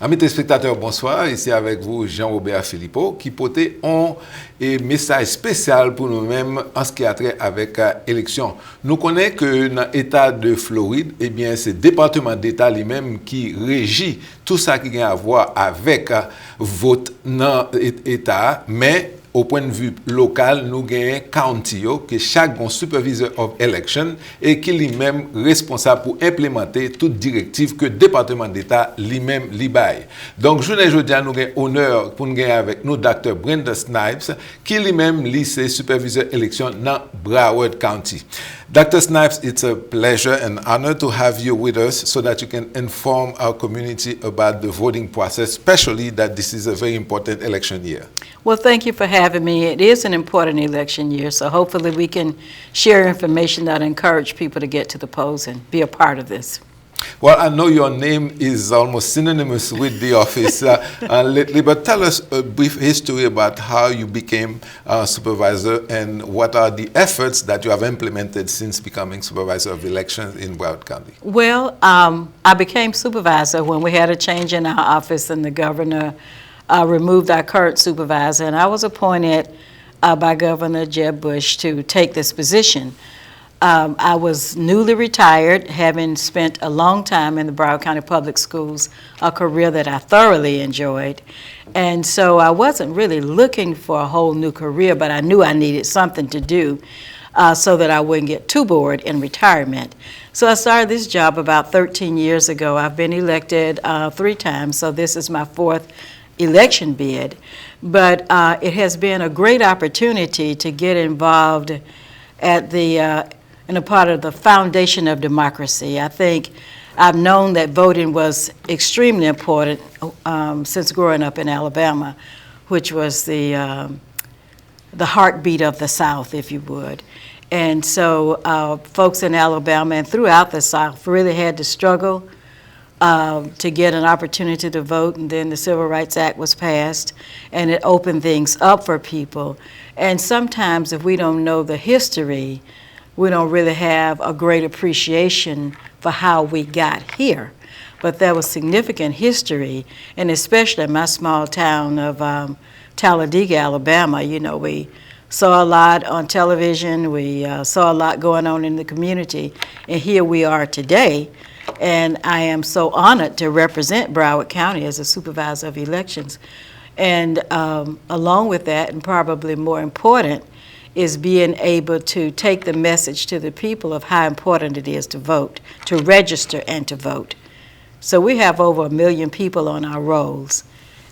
Amis téléspectateurs, bonsoir. Ici avec vous Jean-Robert Philipeaux qui portait un message spécial pour nous-mêmes en ce qui a trait avec l'élection. Nous connaissons que dans l'État de Floride, eh bien, c'est le département d'État lui-même qui régit tout ça qui a à voir avec vote dans l'État, mais au point de vue local, nous avons county, que chaque supervisor of election et qui lui-même responsable pour implémenter toute directive que le département d'État lui-même libère. Donc, je nous avons l'honneur pour nous gagner avec nous Dr. Brenda Snipes, qui lui-même lycée supervisor election dans Broward County. Dr. Snipes, it's a pleasure and honor to have you with us so that you can inform our community about the voting process, especially that this is a very important election year. Well, thank you for having me. It is an important election year, so hopefully we can share information that encourage people to get to the polls and be a part of this. Well, I know your name is almost synonymous with the office lately, but tell us a brief history about how you became supervisor and what are the efforts that you have implemented since becoming supervisor of elections in Broward County. Well, I became supervisor when we had a change in our office and the governor removed our current supervisor, and I was appointed by Governor Jeb Bush to take this position. I was newly retired, having spent a long time in the Broward County Public Schools, a career that I thoroughly enjoyed. And so I wasn't really looking for a whole new career, but I knew I needed something to do so that I wouldn't get too bored in retirement. So I started this job about 13 years ago. I've been elected 3 times, so this is my 4th election bid. But it has been a great opportunity to get involved at in a part of the foundation of democracy. I think I've known that voting was extremely important since growing up in Alabama, which was the heartbeat of the South, if you would. And so folks in Alabama and throughout the South really had to struggle to get an opportunity to vote, and then the Civil Rights Act was passed, and it opened things up for people. And sometimes if we don't know the history, we don't really have a great appreciation for how we got here. But there was significant history, and especially in my small town of Talladega, Alabama, you know, we saw a lot on television, we saw a lot going on in the community, and here we are today. And I am so honored to represent Broward County as a supervisor of elections. And along with that, and probably more important, is being able to take the message to the people of how important it is to vote, to register and to vote. So we have over 1 million people on our rolls,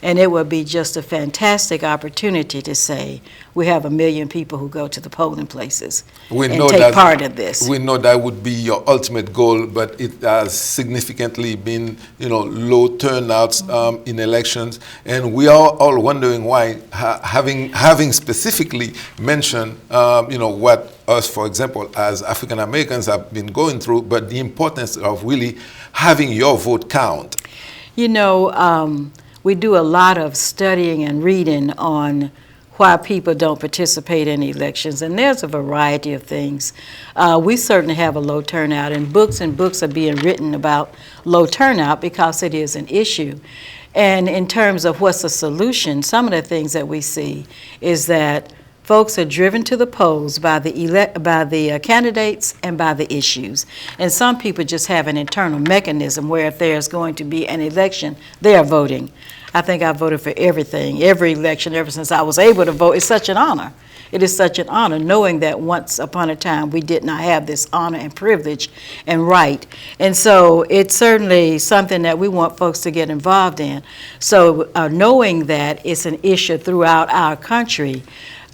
and it would be just a fantastic opportunity to say we have 1 million people who go to the polling places and take part in this. We know that would be your ultimate goal, but it has significantly been, you know, low turnouts in elections, and we are all wondering why. Having specifically mentioned, you know, what us, for example, as African Americans have been going through, but the importance of really having your vote count. You know, we do a lot of studying and reading on why people don't participate in elections, and there's a variety of things. We certainly have a low turnout, and books are being written about low turnout because it is an issue. And in terms of what's the solution, some of the things that we see is that folks are driven to the polls by the candidates and by the issues. And some people just have an internal mechanism where if there's going to be an election, they are voting. I think I voted for everything, every election, ever since I was able to vote. It's such an honor. It is such an honor knowing that once upon a time we did not have this honor and privilege and right. And so it's certainly something that we want folks to get involved in. So knowing that it's an issue throughout our country,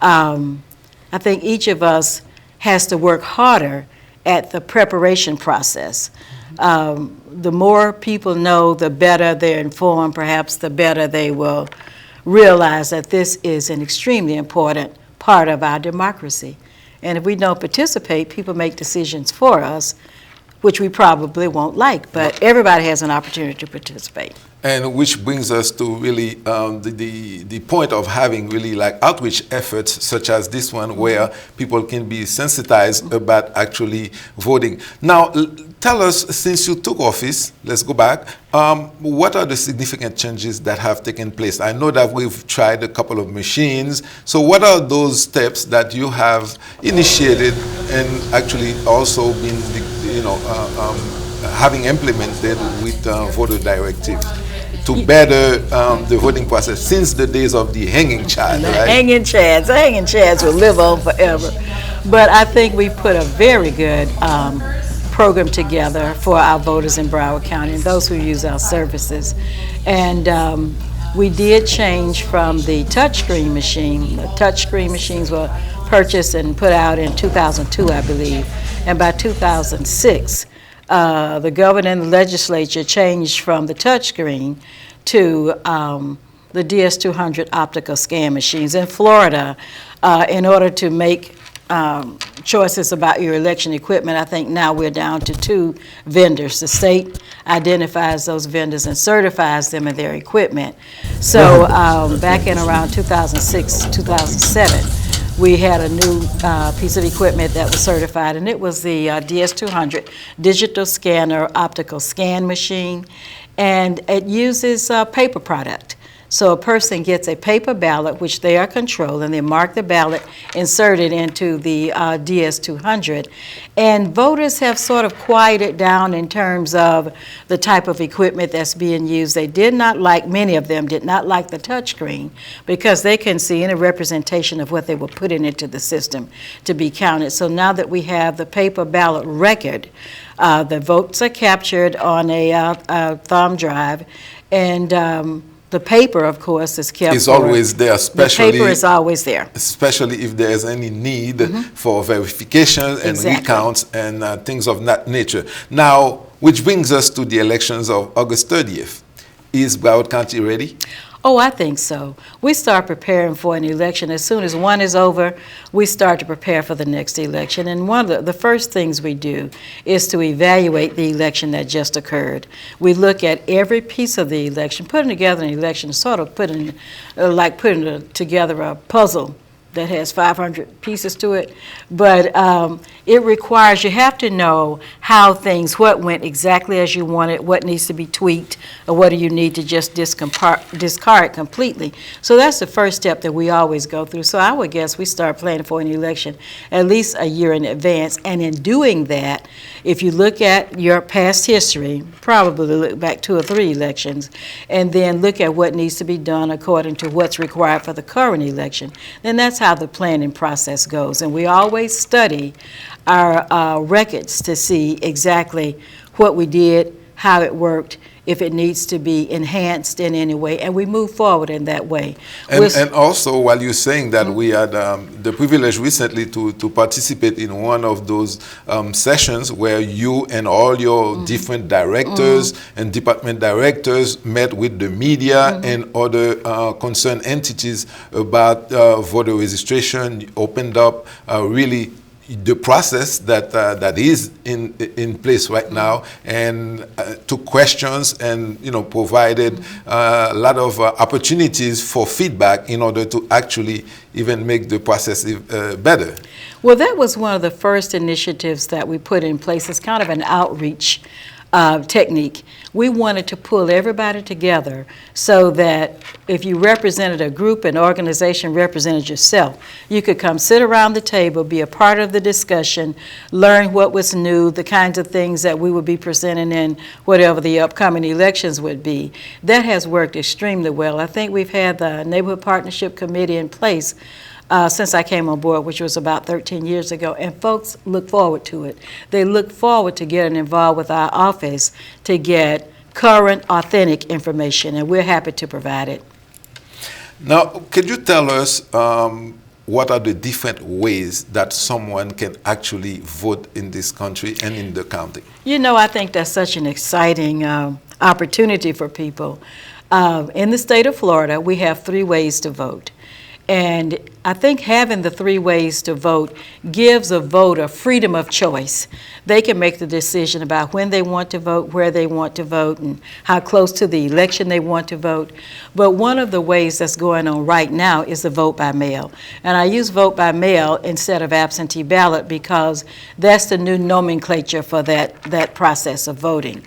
I think each of us has to work harder at the preparation process. The more people know, the better they're informed, perhaps the better they will realize that this is an extremely important part of our democracy. And if we don't participate, people make decisions for us, which we probably won't like, but everybody has an opportunity to participate. And which brings us to really the point of having really like outreach efforts such as this one, where people can be sensitized about actually voting. Now, tell us, since you took office, let's go back, what are the significant changes that have taken place? I know that we've tried a couple of machines. So what are those steps that you have initiated and actually also been, having implemented with voter directive to better the voting process since the days of the hanging chad, right? Hanging chads will live on forever. But I think we put a very good program together for our voters in Broward County and those who use our services. And we did change from the touchscreen machine. The touchscreen machines were purchased and put out in 2002, I believe. And by 2006, the governor and the legislature changed from the touchscreen to the DS200 optical scan machines. In Florida, in order to make choices about your election equipment, I think now we're down to 2 vendors. The state identifies those vendors and certifies them in their equipment. So back in around 2006, 2007, we had a new piece of equipment that was certified, and it was the DS200 digital scanner optical scan machine, and it uses a paper product. So a person gets a paper ballot, which they are controlled, and they mark the ballot, insert it into the DS200. And voters have sort of quieted down in terms of the type of equipment that's being used. They did not like, many of them did not like the touchscreen because they can see any representation of what they were putting into the system to be counted. So now that we have the paper ballot record, the votes are captured on a thumb drive, and the paper, of course, is kept. It's always there, especially. The paper is always there. Especially if there is any need for verification and recounts and things of that nature. Now, which brings us to the elections of August 30th. Is Broward County ready? Oh, I think so. We start preparing for an election. As soon as one is over, we start to prepare for the next election. And one of the first things we do is to evaluate the election that just occurred. We look at every piece of the election. Putting together an election is sort of putting together a puzzle that has 500 pieces to it, but it requires, you have to know how things, what went exactly as you wanted, what needs to be tweaked, or what do you need to just discard completely. So that's the first step that we always go through. So I would guess we start planning for an election at least a year in advance, and in doing that, if you look at your past history, probably look back 2 or 3 elections, and then look at what needs to be done according to what's required for the current election, then that's how the planning process goes. And we always study our records to see exactly what we did, how it worked, if it needs to be enhanced in any way, and we move forward in that way. And also, while you're saying that, we had the privilege recently to participate in one of those sessions where you and all your different directors and department directors met with the media and other concerned entities about voter registration, opened up really the process that is in place right now, and took questions and provided a lot of opportunities for feedback in order to actually even make the process better. Well, that was one of the first initiatives that we put in place. It's kind of an outreach technique. We wanted to pull everybody together so that if you represented a group, an organization, represented yourself, you could come sit around the table, be a part of the discussion, learn what was new, the kinds of things that we would be presenting in whatever the upcoming elections would be. That has worked extremely well. I think we've had the Neighborhood Partnership Committee in place since I came on board, which was about 13 years ago, and folks look forward to it. They look forward to getting involved with our office to get current, authentic information, and we're happy to provide it. Now, could you tell us what are the different ways that someone can actually vote in this country and in the county? I think that's such an exciting opportunity for people. In the state of Florida, we have 3 ways to vote. And I think having the 3 ways to vote gives a voter freedom of choice. They can make the decision about when they want to vote, where they want to vote, and how close to the election they want to vote. But one of the ways that's going on right now is the vote by mail. And I use vote by mail instead of absentee ballot because that's the new nomenclature for that process of voting.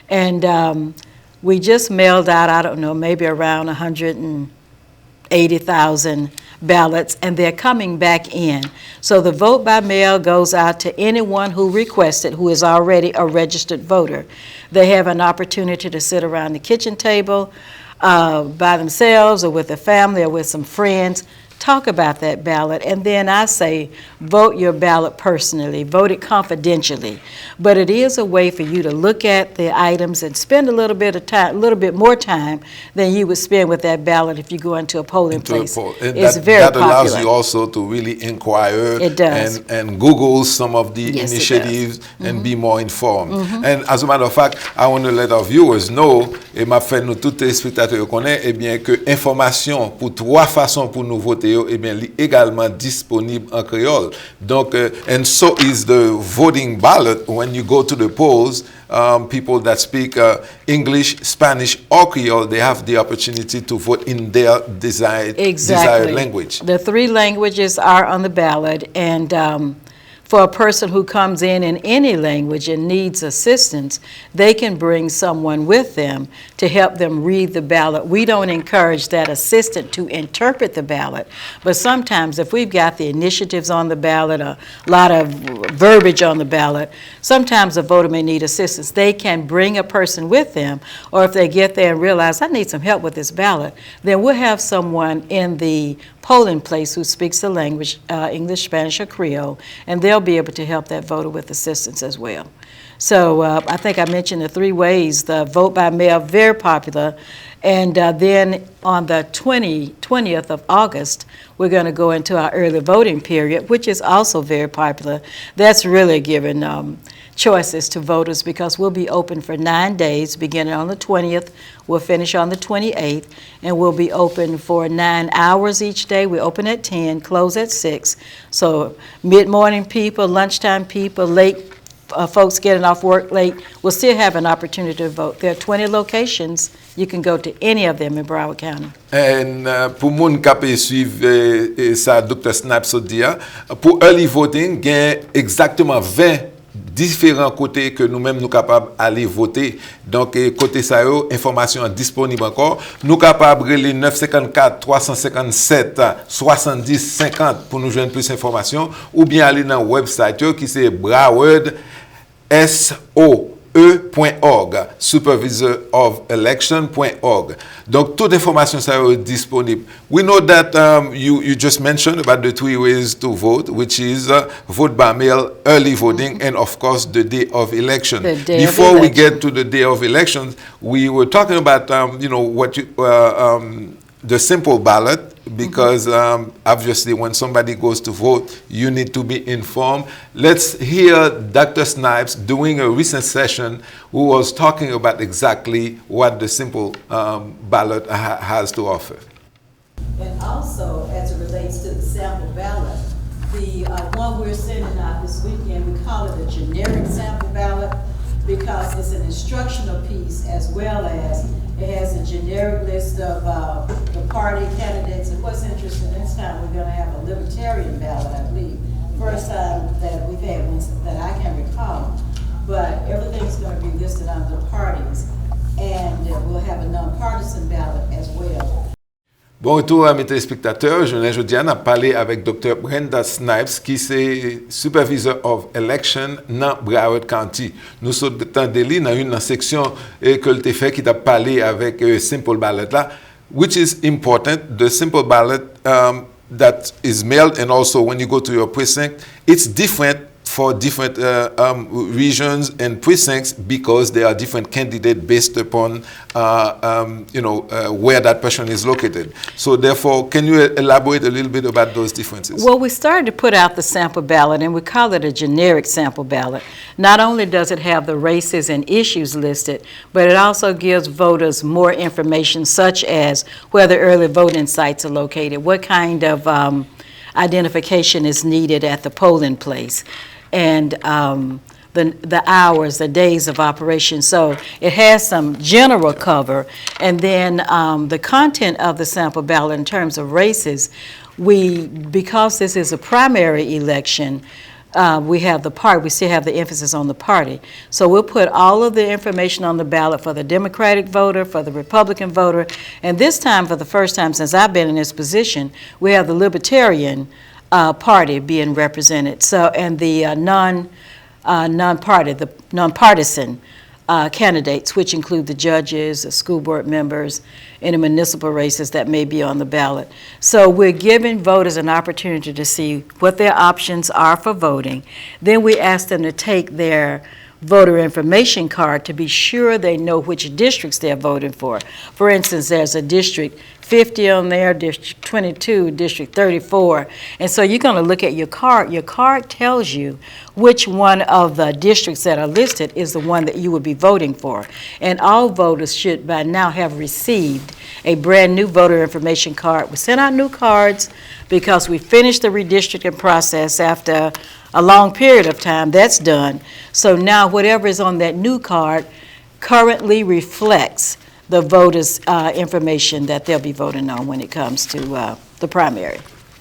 And we just mailed out, I don't know, maybe around 180,000 ballots, and they're coming back in. So the vote by mail goes out to anyone who requested, who is already a registered voter. They have an opportunity to sit around the kitchen table by themselves or with a family or with some friends, talk about that ballot, and then I say vote your ballot personally, vote it confidentially. But it is a way for you to look at the items and spend a little bit more time than you would spend with that ballot if you go into a polling place. It's very popular. That allows you also to really inquire. It does. And Google some of the initiatives and be more informed. And as a matter of fact, I want to let our viewers know, et m'a fait nous tous les spectateurs connaissent, eh bien que information pour 3 façons pour nous voter, eh bien, également disponible en créole. Donc, and so is the voting ballot. When you go to the polls, people that speak English, Spanish, or Creole, they have the opportunity to vote in their desired language. The 3 languages are on the ballot, and for a person who comes in any language and needs assistance, they can bring someone with them to help them read the ballot. We don't encourage that assistant to interpret the ballot, but sometimes if we've got the initiatives on the ballot, a lot of verbiage on the ballot, sometimes a voter may need assistance. They can bring a person with them, or if they get there and realize, I need some help with this ballot, then we'll have someone in the polling place who speaks the language, English, Spanish, or Creole, and they'll be able to help that voter with assistance as well. So I think I mentioned the 3 ways. The vote by mail, very popular. And then on the 20th of August, we're going to go into our early voting period, which is also very popular. That's really giving choices to voters because we'll be open for 9 days, beginning on the 20th. We'll finish on the 28th, and we'll be open for 9 hours each day. We open at 10, close at 6. So mid-morning people, lunchtime people, late folks getting off work late will still have an opportunity to vote. There are 20 locations. You can go to any of them in Broward County. And pour moun qui suivre ça, Dr. Snipes dit, pour early voting, il y a exactement 20 différents côtés que nous-mêmes nous capables d'aller voter. Donc, côté ça, information disponible encore. Nous capables de les 954 357 70 50 pour nous joindre plus d'informations, ou bien aller dans le website qui c'est Broward SOE.org, supervisorofelection.org. Donc, toute information ça est disponible. We know that you just mentioned about the 3 ways to vote, which is vote by mail, early voting, and of course the day of election. Before we get to the day of elections, we were talking about the simple ballot, because obviously when somebody goes to vote, you need to be informed. Let's hear Dr. Snipes doing a recent session who was talking about exactly what the simple ballot has to offer. And also, as it relates to the sample ballot, the one we're sending out this weekend, we call it a generic sample ballot because it's an instructional piece as well as it has a generic list of the party candidates. And what's interesting, this time we're going to have a libertarian ballot, I believe. First time that we've had one that I can recall. But everything's going to be listed under the parties. And we'll have a nonpartisan ballot as well. Bon retour à mes téléspectateurs. Jeudi, on a parlé avec Dr. Brenda Snipes, qui est Supervisor of Election dans Broward County. Nous sommes dans Delhi, dans une section que le fait qui t'a parlé avec simple ballot là, which is important. The simple ballot that is mailed, and also when you go to your precinct, it's different for different regions and precincts because there are different candidates based upon where that person is located. So therefore, can you elaborate a little bit about those differences? Well, we started to put out the sample ballot, and we call it a generic sample ballot. Not only does it have the races and issues listed, but it also gives voters more information, such as where the early voting sites are located, what kind of identification is needed at the polling place, and the hours, the days of operation. So it has some general cover, and then the content of the sample ballot in terms of races, because this is a primary election, we still have the emphasis on the party. So we'll put all of the information on the ballot for the Democratic voter, for the Republican voter, and this time, for the first time since I've been in this position, we have the Libertarian Party being represented. So, and the nonpartisan candidates, which include the judges, the school board members, any municipal races that may be on the ballot. So we're giving voters an opportunity to see what their options are for voting. Then we ask them to take their voter information card to be sure they know which districts they're voting for. For instance, there's a District 50 on there, District 22, District 34. And so you're going to look at your card. Your card tells you which one of the districts that are listed is the one that you would be voting for. And all voters should by now have received a brand new voter information card. We sent out new cards because we finished the redistricting process after a long period of time. That's done. So now whatever is on that new card currently reflects the voters' information that they'll be voting on when it comes to the primary.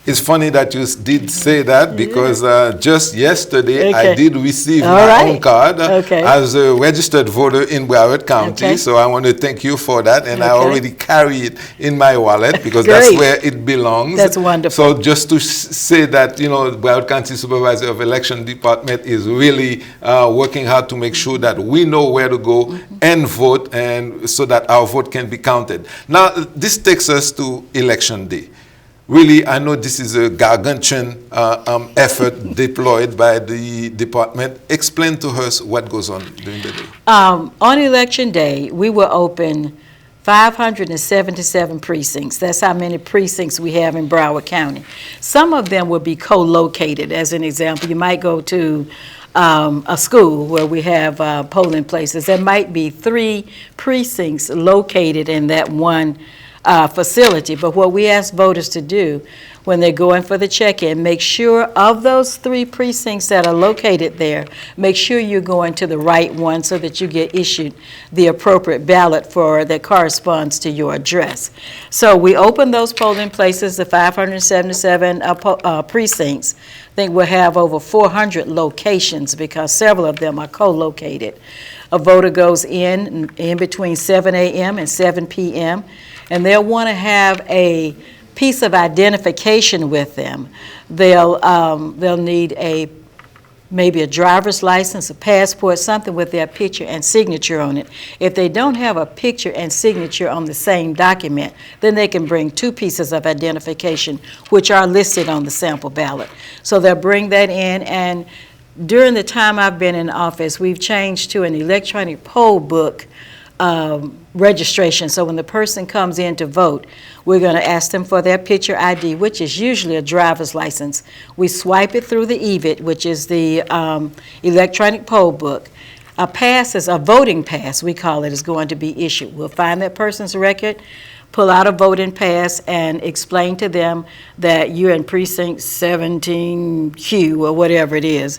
It's funny that you did say that, because just yesterday I Okay. did receive All my right. own card Okay. as a registered voter in Broward County. Okay. So I want to thank you for that, and I Okay. already carry it in my wallet because that's Great. where it belongs. That's wonderful. So just to say that, Broward County Supervisor of Election Department is really working hard to make sure that we know where to go and vote, and so that our vote can be counted. Now, this takes us to Election Day. Really, I know this is a gargantuan effort deployed by the department. Explain to us what goes on during the day. On Election Day, we will open 577 precincts. That's how many precincts we have in Broward County. Some of them will be co-located. As an example, you might go to a school where we have polling places. There might be 3 precincts located in that one facility. But what we ask voters to do when they're going for the check-in, make sure of those 3 precincts that are located there, make sure you're going to the right one so that you get issued the appropriate ballot that corresponds to your address. So we open those polling places, the 577 precincts. I think we'll have over 400 locations because several of them are co-located. A voter goes in between 7 a.m. and 7 p.m., and they'll want to have a piece of identification with them. They'll need maybe a driver's license, a passport, something with their picture and signature on it. If they don't have a picture and signature on the same document, then they can bring 2 pieces of identification, which are listed on the sample ballot. So they'll bring that in, and during the time I've been in office, we've changed to an electronic poll book registration. So when the person comes in to vote, we're going to ask them for their picture ID, which is usually a driver's license. We swipe it through the EVIT, which is the electronic poll book. A pass is a voting pass, we call it, is going to be issued. We'll find that person's record, pull out a voting pass, and explain to them that you're in precinct 17Q or whatever it is,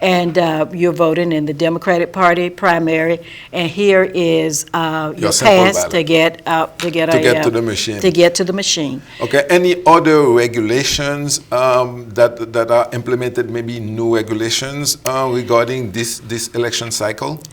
and you're voting in the Democratic Party primary, and here is your pass to get to the machine. To get to the machine. Okay. Any other regulations that are implemented? Maybe new regulations regarding this election cycle?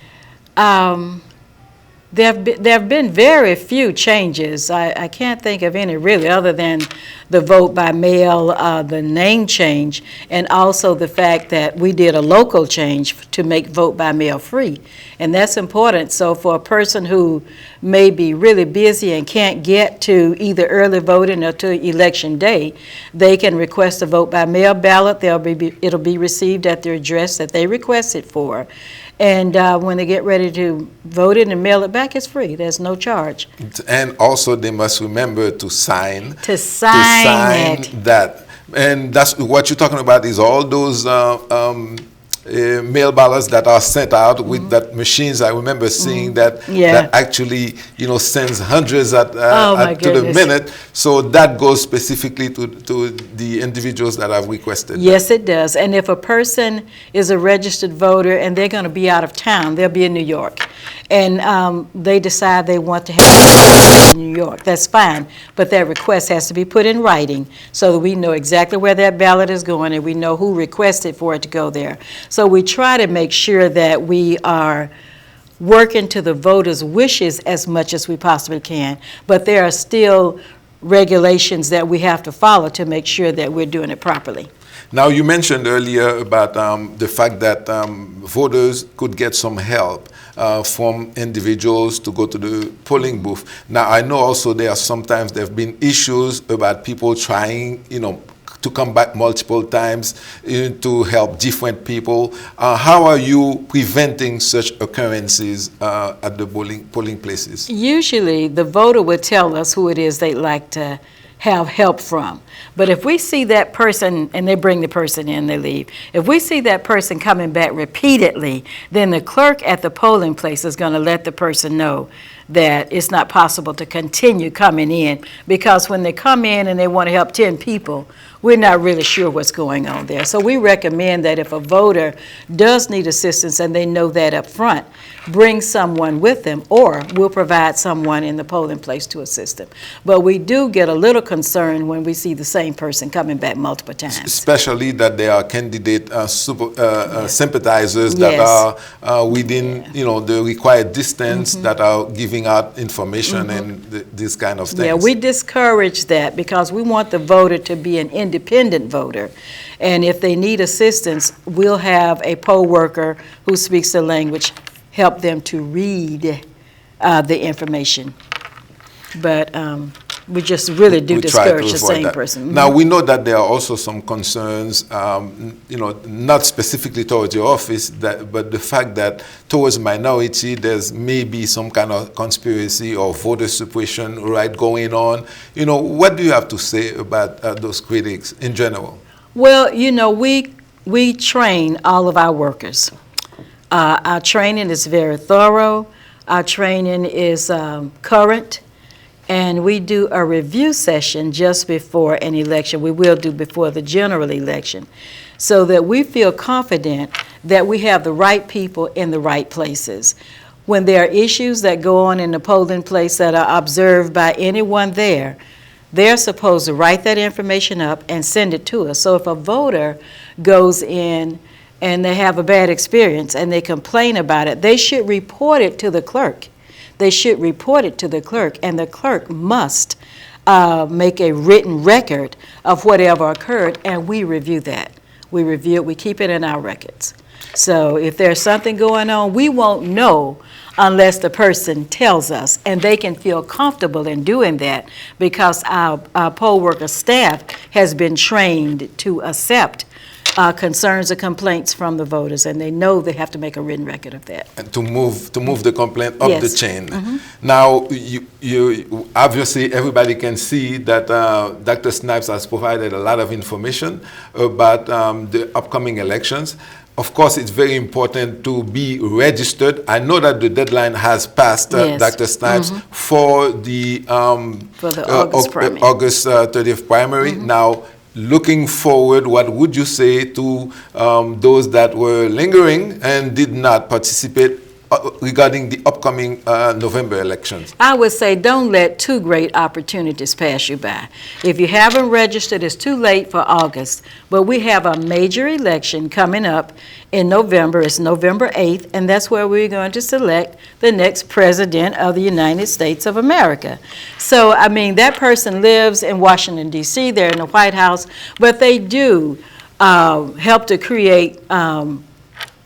There have been very few changes. I can't think of any really, other than the vote by mail, the name change, and also the fact that we did a local change to make vote by mail free. And that's important. So for a person who may be really busy and can't get to either early voting or to election day, they can request a vote by mail ballot. It'll be received at their address that they requested for. And when they get ready to vote it and mail it back, it's free. There's no charge. And also they must remember to sign. To sign it. That. And that's what you're talking about, is all those mail ballots that are sent out with that machines. I remember seeing that that actually, you know, sends hundreds to the minute. So that goes specifically to the individuals that have requested. Yes, it does. And if a person is a registered voter and they're going to be out of town, they'll be in New York, and they decide they want to have in New York, that's fine. But that request has to be put in writing so that we know exactly where that ballot is going and we know who requested for it to go there. So we try to make sure that we are working to the voters' wishes as much as we possibly can, but there are still regulations that we have to follow to make sure that we're doing it properly. Now, you mentioned earlier about the fact that voters could get some help from individuals to go to the polling booth. Now, I know also there have been issues about people trying, you know, to come back multiple times to help different people. How are you preventing such occurrences at the polling places? Usually, the voter would tell us who it is they'd like to have help from. But if we see that person, and they bring the person in, they leave. If we see that person coming back repeatedly, then the clerk at the polling place is going to let the person know that it's not possible to continue coming in, because when they come in and they want to help 10 people, we're not really sure what's going on there. So we recommend that if a voter does need assistance and they know that up front, bring someone with them, or we'll provide someone in the polling place to assist them. But we do get a little concerned when we see the same person coming back multiple times. Especially that there are candidate sympathizers that are within you know, the required distance, that are giving out information and these kind of things. Yeah, we discourage that because we want the voter to be an independent voter. And if they need assistance, we'll have a poll worker who speaks the language help them to read the information. But we just really do discourage the same person. Now, we know that there are also some concerns, you know, not specifically towards your office, but the fact that towards minority, there's maybe some kind of conspiracy or voter suppression going on. You know, what do you have to say about those critics in general? Well, you know, we train all of our workers. Our training is very thorough. Our training is current. And we do a review session just before an election. We will do before the general election, so that we feel confident that we have the right people in the right places. When there are issues that go on in the polling place that are observed by anyone there, they're supposed to write that information up and send it to us. So if a voter goes in and they have a bad experience and they complain about it, they should report it to the clerk. They should report it to the clerk, and the clerk must make a written record of whatever occurred, and we review that. We review it, we keep it in our records. So if there's something going on, we won't know unless the person tells us, and they can feel comfortable in doing that because our poll worker staff has been trained to accept concerns or complaints from the voters, and they know they have to make a written record of that. And to move the complaint up the chain. Now, you obviously everybody can see that Dr. Snipes has provided a lot of information about the upcoming elections. Of course, it's very important to be registered. I know that the deadline has passed, Dr. Snipes, for the August 30th primary. Now, looking forward, what would you say to those that were lingering and did not participate regarding the upcoming November elections? I would say don't let two great opportunities pass you by. If you haven't registered, it's too late for August, but we have a major election coming up in November. It's November 8th, and that's where we're going to select the next president of the United States of America. So, I mean, that person lives in Washington, D.C., they're in the White House, but they do help to create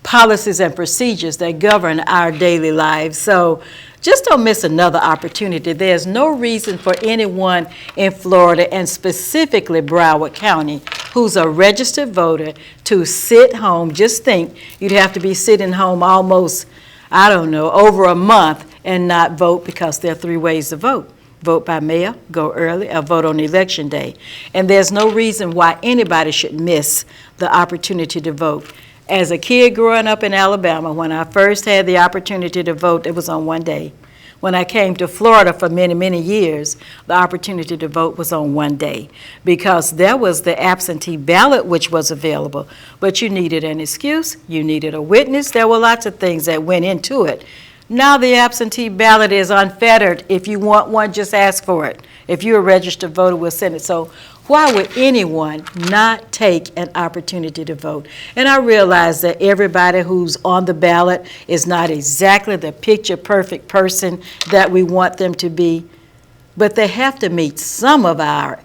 policies and procedures that govern our daily lives. So just don't miss another opportunity. There's no reason for anyone in Florida, and specifically Broward County, who's a registered voter, to sit home. Just think, you'd have to be sitting home almost, I don't know, over a month and not vote, because there are three ways to vote. Vote by mail, go early, or vote on election day. And there's no reason why anybody should miss the opportunity to vote. As a kid growing up in Alabama, when I first had the opportunity to vote, it was on one day. When I came to Florida for many, many years, the opportunity to vote was on one day because there was the absentee ballot which was available, but you needed an excuse, you needed a witness, there were lots of things that went into it. Now the absentee ballot is unfettered. If you want one, just ask for it. If you're a registered voter, we'll send it. So why would anyone not take an opportunity to vote? And I realize that everybody who's on the ballot is not exactly the picture-perfect person that we want them to be, but they have to meet some of our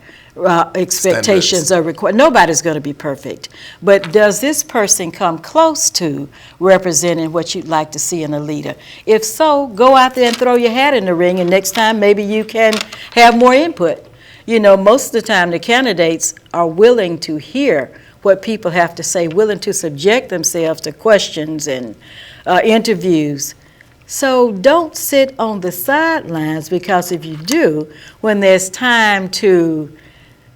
expectations or requirements. Nobody's going to be perfect, but does this person come close to representing what you'd like to see in a leader? If so, go out there and throw your hat in the ring, and next time maybe you can have more input. You know, most of the time the candidates are willing to hear what people have to say, willing to subject themselves to questions and interviews. So don't sit on the sidelines, because if you do, when there's time to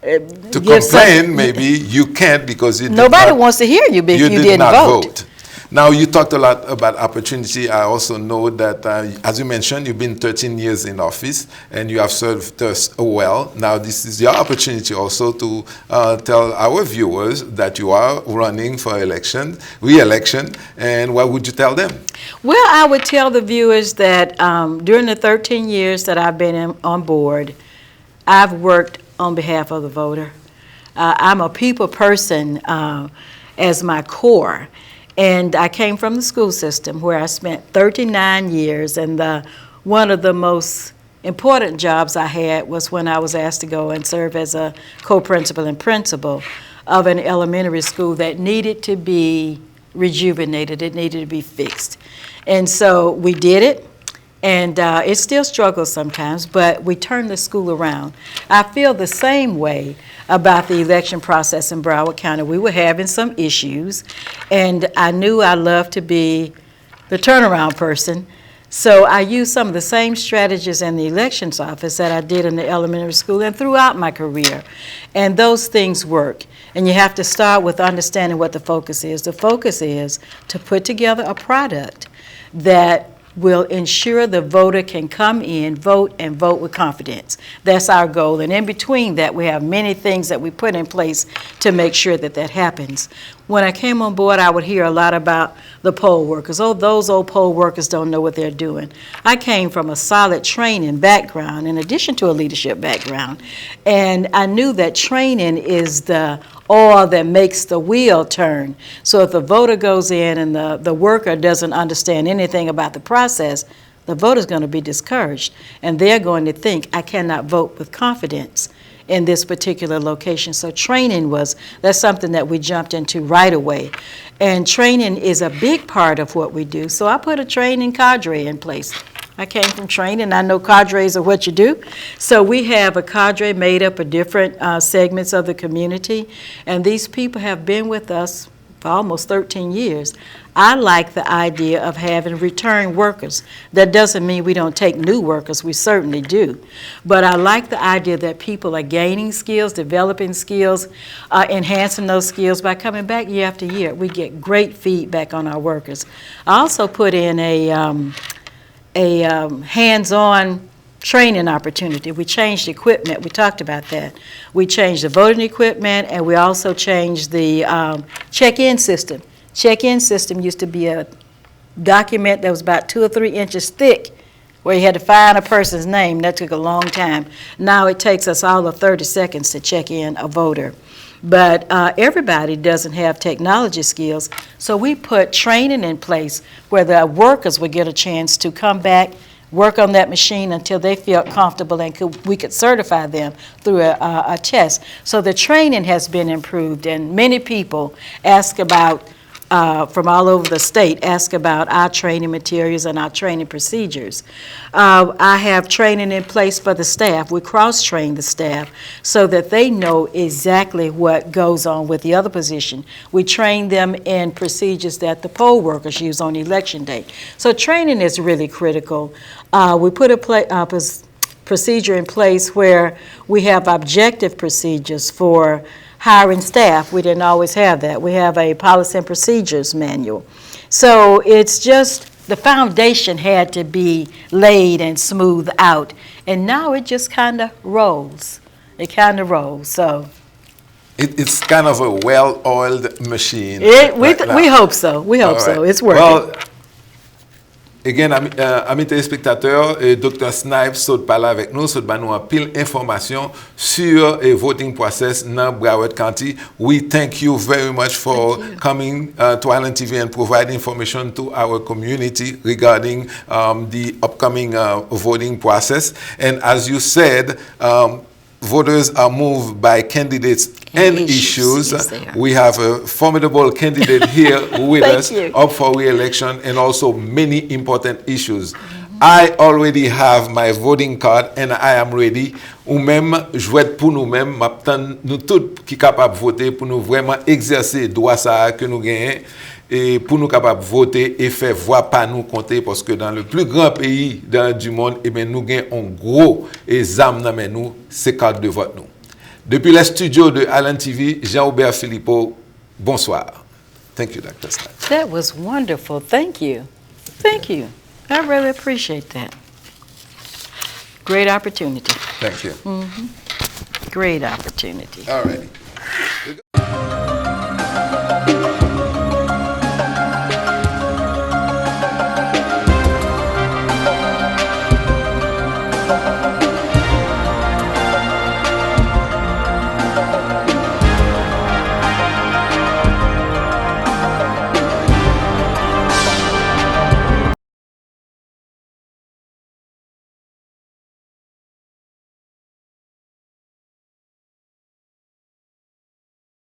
complain, maybe you can't because nobody wants to hear you if you didn't vote. Now, you talked a lot about opportunity. I also know that, as you mentioned, you've been 13 years in office and you have served us well. Now, this is your opportunity also to tell our viewers that you are running for re-election, and what would you tell them? Well, I would tell the viewers that during the 13 years that I've been on board, I've worked on behalf of the voter. I'm a people person as my core. And I came from the school system where I spent 39 years, and one of the most important jobs I had was when I was asked to go and serve as a co-principal and principal of an elementary school that needed to be rejuvenated. It needed to be fixed. And so we did it. And it still struggles sometimes, but we turned the school around. I feel the same way about the election process in Broward County. We were having some issues, and I knew I loved to be the turnaround person. So I used some of the same strategies in the elections office that I did in the elementary school and throughout my career. And those things work. And you have to start with understanding what the focus is. The focus is to put together a product that will ensure the voter can come in, vote, and vote with confidence. That's our goal. And in between that, we have many things that we put in place to make sure that that happens. When I came on board, I would hear a lot about the poll workers. Oh, those old poll workers don't know what they're doing. I came from a solid training background in addition to a leadership background. And I knew that training is the oil that makes the wheel turn. So if the voter goes in and the worker doesn't understand anything about the process, the voter's going to be discouraged. And they're going to think, I cannot vote with confidence in this particular location. So training that's something that we jumped into right away. And training is a big part of what we do. So I put a training cadre in place. I came from training. I know cadres are what you do. So we have a cadre made up of different segments of the community, and these people have been with us for almost 13 years. I like the idea of having return workers. That doesn't mean we don't take new workers. We certainly do. But I like the idea that people are gaining skills, developing skills, enhancing those skills by coming back year after year. We get great feedback on our workers. I also put in a hands-on training opportunity. We changed equipment. We talked about that. We changed the voting equipment, and we also changed the check-in system. Check-in system used to be a document that was about 2 or 3 inches thick, where you had to find a person's name. That took a long time. Now it takes us all of 30 seconds to check in a voter. But everybody doesn't have technology skills, so we put training in place where the workers would get a chance to come back, work on that machine until they felt comfortable, and we could certify them through a test. So the training has been improved, and many people ask about, from all over the state, ask about our training materials and our training procedures. I have training in place for the staff. We cross-train the staff so that they know exactly what goes on with the other position. We train them in procedures that the poll workers use on election day. So training is really critical. We put a procedure in place where we have objective procedures for hiring staff. We didn't always have that. We have a policy and procedures manual. So it's just the foundation had to be laid and smoothed out. And now it just kind of rolls. It kind of rolls. So It's kind of a well-oiled machine. We hope so. We hope so. It's working. Well, again, amis téléspectateurs, Dr. Snipes saute parler avec nous, saute nous en pile information sur le voting process dans Broward County. We thank you very much for coming to Island TV and provide information to our community regarding the upcoming voting process. And as you said, voters are moved by candidates and issues. Yes, they are. We have a formidable candidate here with us you. up for re-election and also many important issues. I already have my voting card and I am ready. Ou même, jouet pour nous-mêmes, nous tous qui capables de voter pour nous vraiment exercer droit ça que nous gagnons et pour nous capables de voter et faire voix par nous compter parce que dans le plus grand pays du monde, eh bien, nous gagnons un gros examen dans nous, c'est carte de vote nous. Depuis les studios de Island TV, R Philipeaux, bonsoir. Thank you, Dr. Snipes. That was wonderful. Thank you. Thank you. I really appreciate that. Great opportunity. Thank you. Great opportunity. All right.